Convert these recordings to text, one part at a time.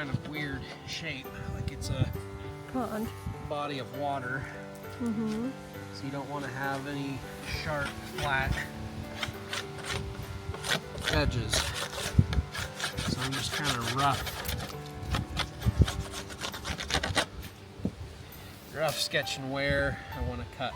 kind of weird shape, like it's a pond body of water. Mm-hmm. So you don't want to have any sharp, flat edges. So I'm just kind of rough sketching where I want to cut.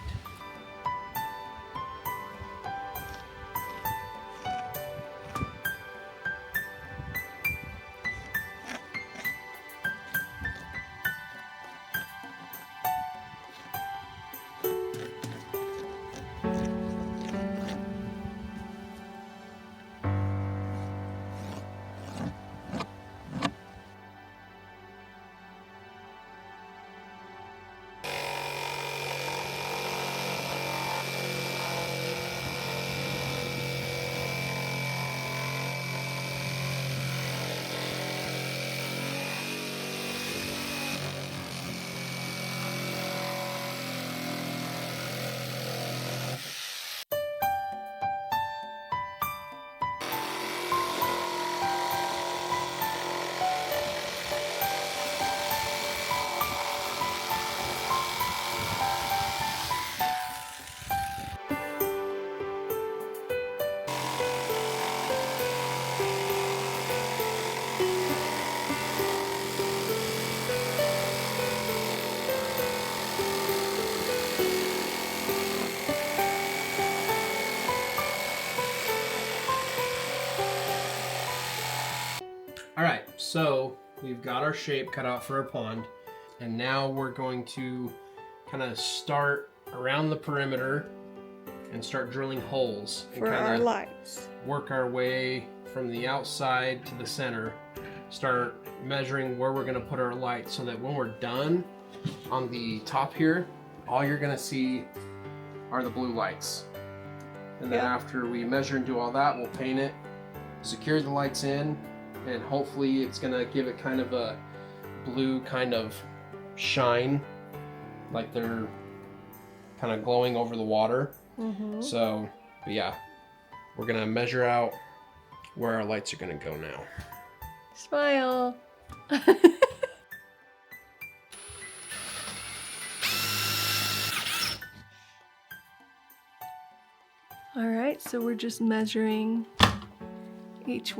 Alright, so we've got our shape cut out for our pond, and now we're going to kind of start around the perimeter and start drilling holes and for our lights. Work our way from the outside to the center, start measuring where we're going to put our lights so that when we're done on the top here, all you're going to see are the blue lights. And then after we measure and do all that, we'll paint it, secure the lights in, and hopefully it's gonna give it kind of a blue kind of shine, like they're kind of glowing over the water. Mm-hmm. So, but yeah, we're gonna measure out where our lights are gonna go now. Smile. All right, so we're just measuring each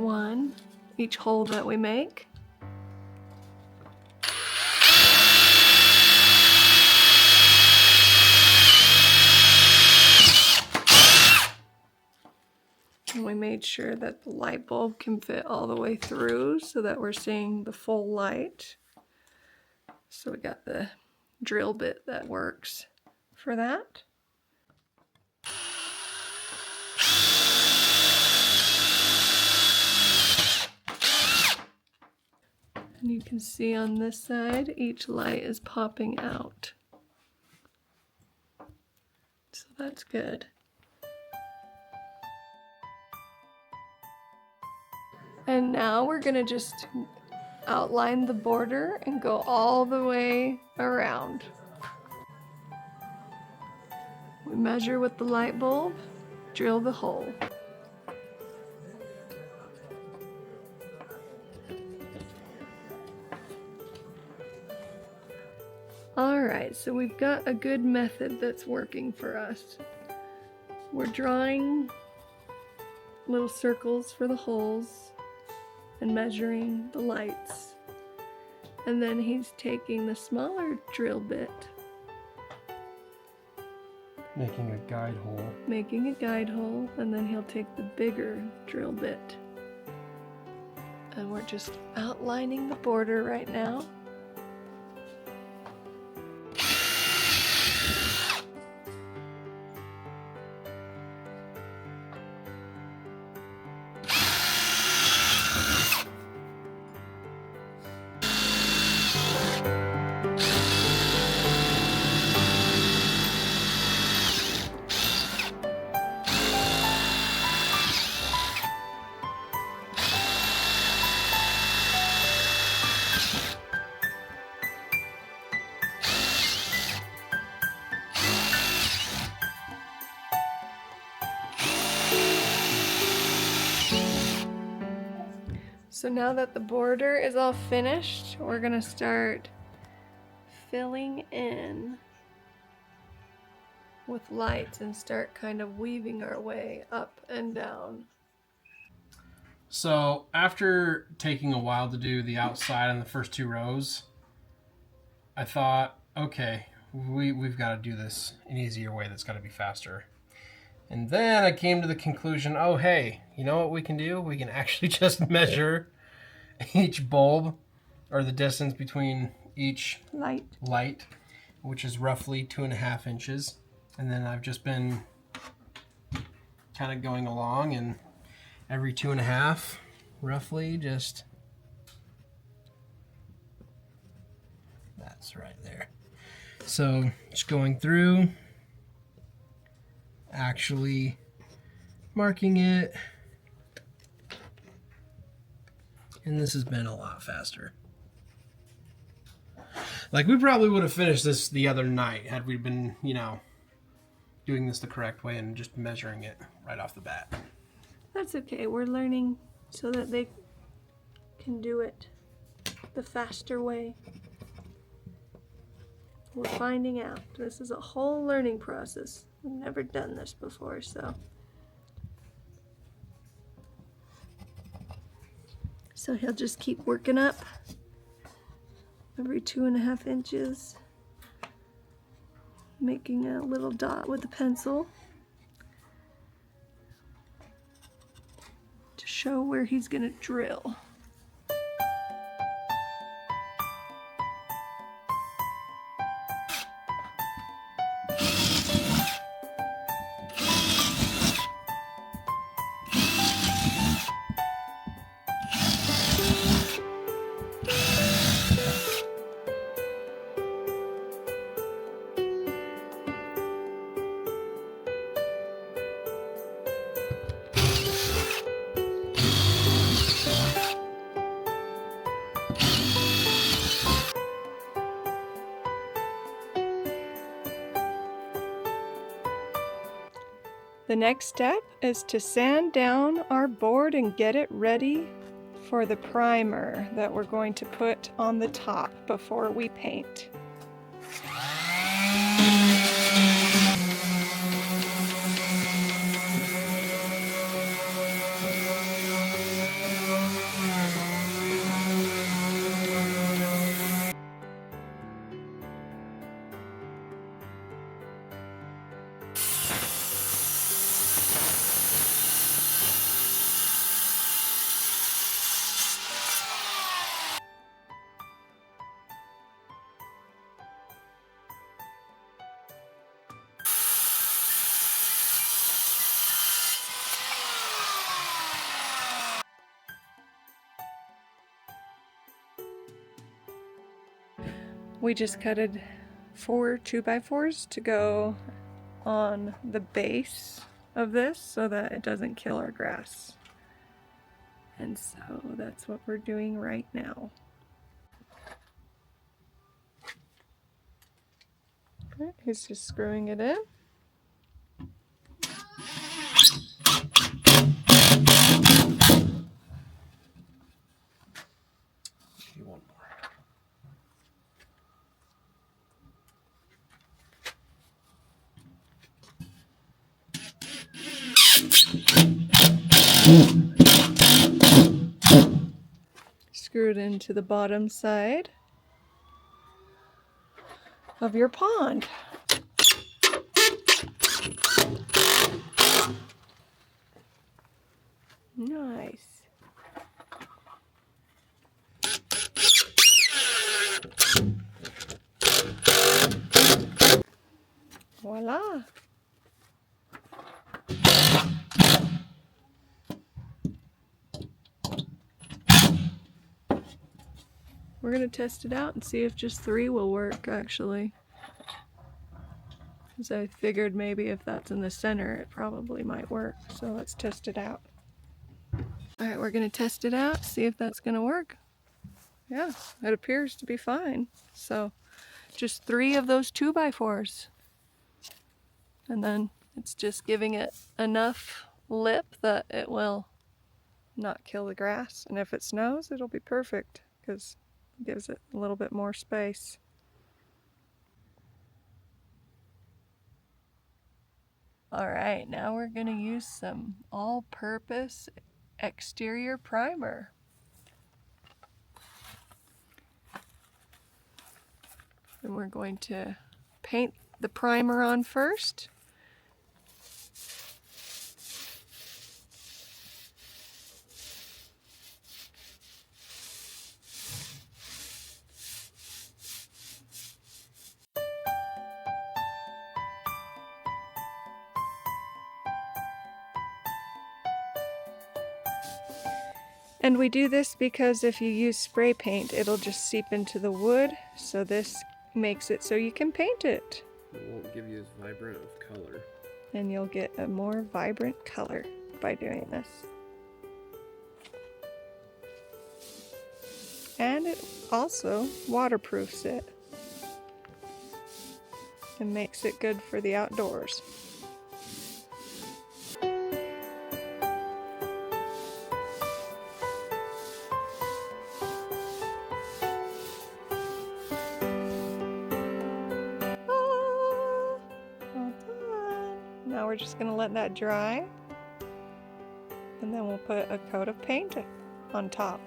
hole that we make. And we made sure that the light bulb can fit all the way through so that we're seeing the full light. So we got the drill bit that works for that. And you can see on this side, each light is popping out. So that's good. And now we're gonna just outline the border and go all the way around. We measure with the light bulb, drill the hole. Alright, so we've got a good method that's working for us. We're drawing little circles for the holes and measuring the lights. And then he's taking the smaller drill bit, Making a guide hole. making a guide hole, and then he'll take the bigger drill bit. And we're just outlining the border right now. So now that the border is all finished, we're gonna start filling in with lights and start kind of weaving our way up and down. So after taking a while to do the outside on the first 2 rows, I thought, okay, we've got to do this an easier way that's got to be faster. And then I came to the conclusion, oh, hey, you know what we can do? We can actually just measure each bulb, or the distance between each light, which is roughly 2.5 inches. And then I've just been kind of going along, and every 2.5, roughly, just, that's right there. So just going through, actually marking it, and this has been a lot faster. Like, we probably would have finished this the other night had we been, doing this the correct way and just measuring it right off the bat. That's okay, we're learning so that they can do it the faster way. We're finding out. This is a whole learning process. We've never done this before, so. So he'll just keep working up every 2.5 inches, making a little dot with a pencil to show where he's gonna drill. The next step is to sand down our board and get it ready for the primer that we're going to put on the top before we paint. We just cutted 4 2x4s to go on the base of this so that it doesn't kill our grass. And so that's what we're doing right now. Okay, he's just screwing it in. One more. Screw it into the bottom side of your pond. Nice. Voila. We're gonna test it out and see if just 3 will work, actually. Because I figured maybe if that's in the center, it probably might work. So let's test it out. All right, we're gonna test it out, see if that's gonna work. Yeah, it appears to be fine. So just 3 of those 2x4s. And then it's just giving it enough lip that it will not kill the grass. And if it snows, it'll be perfect because it gives it a little bit more space. All right, now we're going to use some all-purpose exterior primer. And we're going to paint the primer on first. And we do this because if you use spray paint, it'll just seep into the wood. So this makes it so you can paint it. It won't give you as vibrant of color. And you'll get a more vibrant color by doing this. And it also waterproofs it and makes it good for the outdoors. Now we're just going to let that dry, and then we'll put a coat of paint on top.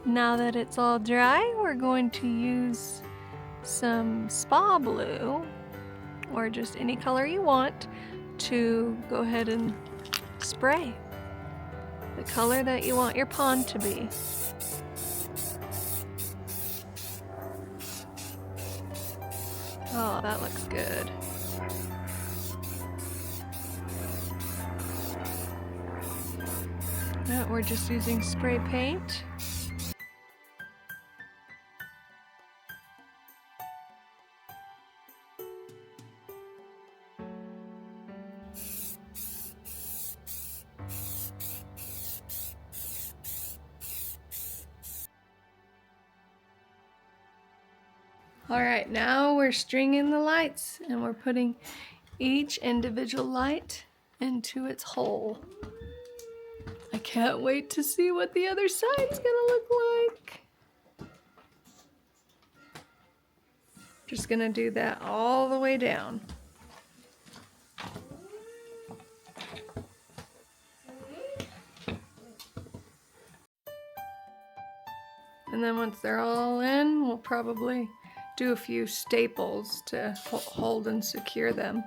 Now that it's all dry, we're going to use some spa blue, or just any color you want, to go ahead and spray the color that you want your pond to be. Oh, that looks good. Now we're just using spray paint. All right, now we're stringing the lights and we're putting each individual light into its hole. I can't wait to see what the other side's gonna look like. Just gonna do that all the way down. And then once they're all in, we'll probably do a few staples to hold and secure them.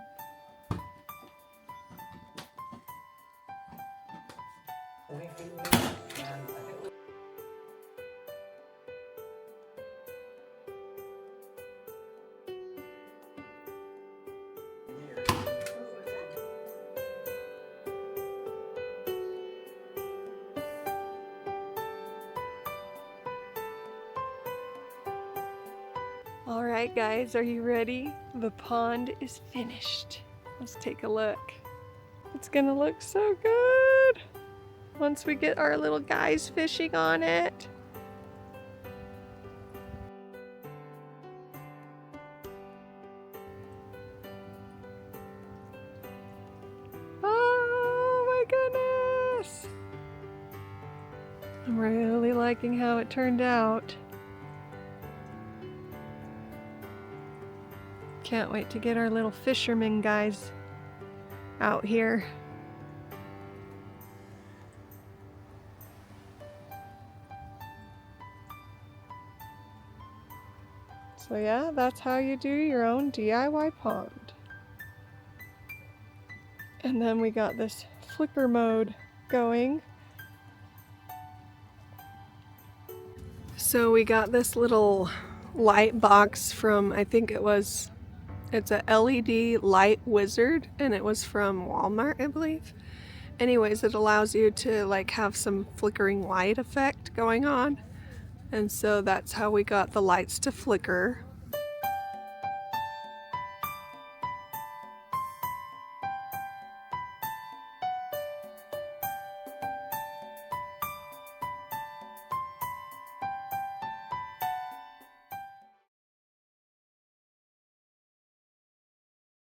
All right, guys, are you ready? The pond is finished. Let's take a look. It's gonna look so good once we get our little guys fishing on it. Oh my goodness! I'm really liking how it turned out. Can't wait to get our little fisherman guys out here. So yeah, that's how you do your own DIY pond. And then we got this flicker mode going. So we got this little light box from, I think it's a LED light wizard, and it was from Walmart, I believe. Anyways, it allows you to like have some flickering light effect going on. And so that's how we got the lights to flicker.